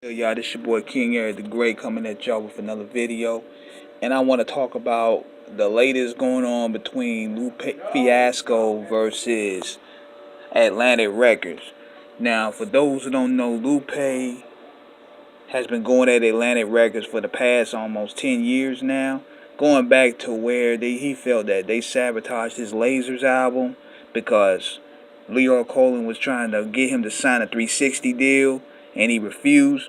Hey y'all, this your boy King Eric the Great coming at y'all with another video. And I want to talk about the latest going on between Lupe Fiasco versus Atlantic Records. Now, for those who don't know, Lupe has been going at Atlantic Records for the past almost 10 years now. Going back to where he felt that they sabotaged his Lasers album because Leo Colin was trying to get him to sign a 360 deal and he refused.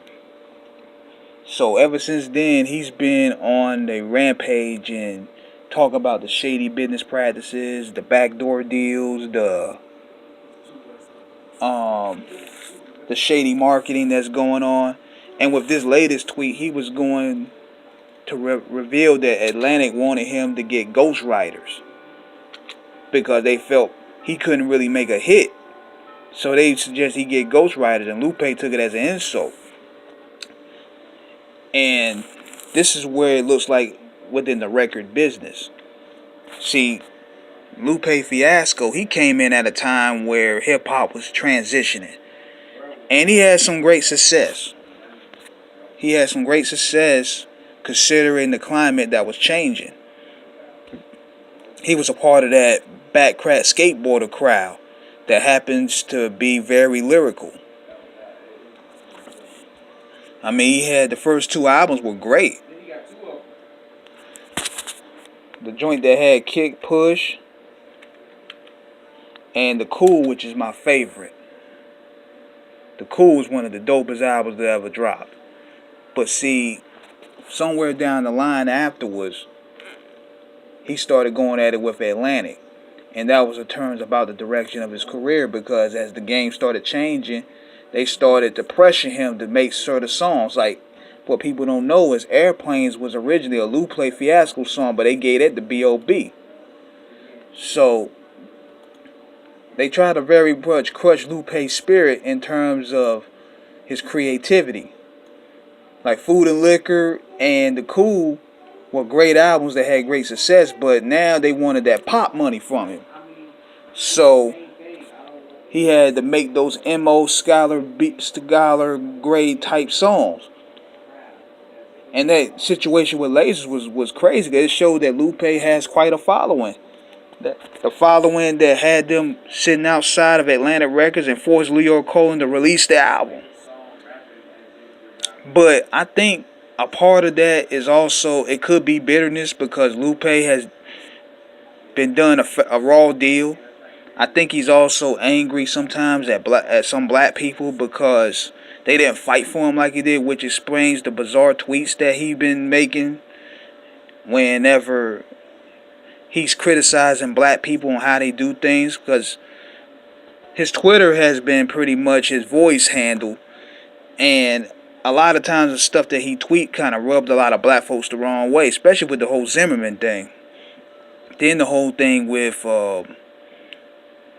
So ever since then, he's been on a rampage and talk about the shady business practices, the backdoor deals, um the shady marketing that's going on. And with this latest tweet, he was going to reveal that Atlantic wanted him to get ghostwriters because they felt he couldn't really make a hit. So they suggest he get ghostwriters, and Lupe took it as an insult. And this is where it looks like within the record business. See, Lupe Fiasco, he came in at a time where hip hop was transitioning. And he had some great success. He had some great success considering the climate that was changing. He was a part of that backcrack skateboarder crowd that happens to be very lyrical. I mean, he had the first two albums were great. The joint that had Kick Push and The Cool, which is my favorite. The Cool is one of the dopest albums that ever dropped. But see, somewhere down the line afterwards, he started going at it with Atlantic. And that was in terms about the direction of his career, because as the game started changing, they started to pressure him to make certain songs. Like, what people don't know is Airplanes was originally a Lupe Fiasco song, but they gave it the B.O.B. So, they tried to very much crush Lupe's spirit in terms of his creativity. Like Food and Liquor and The Cool were great albums that had great success, but now they wanted that pop money from him. So he had to make those MO scholar grade type songs. And that situation with Lasers was crazy. It showed that Lupe has quite a following. The following that had them sitting outside of Atlantic Records and forced Leo Colin to release the album. But I think a part of that is also, it could be bitterness because Lupe has been done a raw deal. I think he's also angry sometimes at some black people because they didn't fight for him like he did, which explains the bizarre tweets that he's been making whenever he's criticizing black people on how they do things, because his Twitter has been pretty much his voice handle, and a lot of times the stuff that he tweet kind of rubbed a lot of black folks the wrong way, especially with the whole Zimmerman thing. Then the whole thing with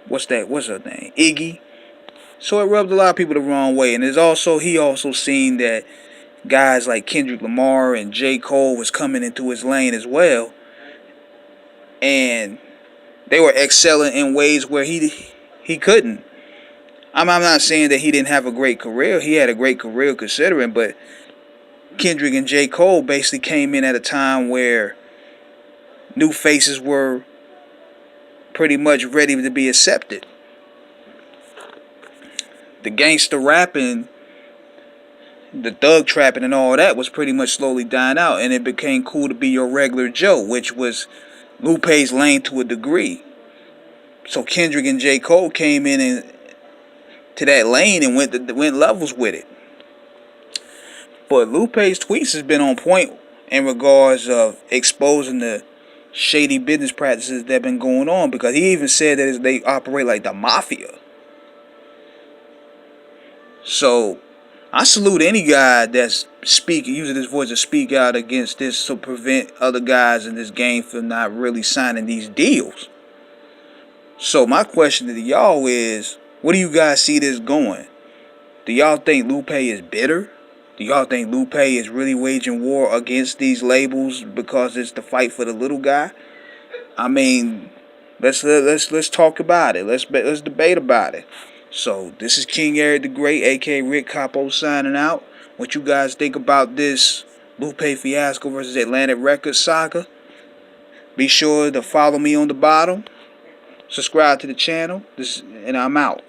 what's her name? Iggy. So it rubbed a lot of people the wrong way. And he also seen that guys like Kendrick Lamar and J. Cole was coming into his lane as well. And they were excelling in ways where he couldn't. I'm not saying that he didn't have a great career. He had a great career considering, but Kendrick and J. Cole basically came in at a time where new faces were pretty much ready to be accepted. The gangster rapping, the thug trapping and all that was pretty much slowly dying out, and it became cool to be your regular Joe, which was Lupe's lane to a degree. So Kendrick and J. Cole came in to that lane and went levels with it. But Lupe's tweets has been on point in regards of exposing the shady business practices that have been going on, because he even said that they operate like the mafia. So I salute any guy that's using his voice to speak out against this to prevent other guys in this game from not really signing these deals. So my question to y'all is, where do you guys see this going? Do y'all think Lupe is bitter? Do y'all think Lupe is really waging war against these labels because it's the fight for the little guy? I mean, let's talk about it. Let's debate about it. So this is King Eric the Great, aka Rick Capo, signing out. What you guys think about this Lupe Fiasco versus Atlantic Records saga? Be sure to follow me on the bottom. Subscribe to the channel. And I'm out.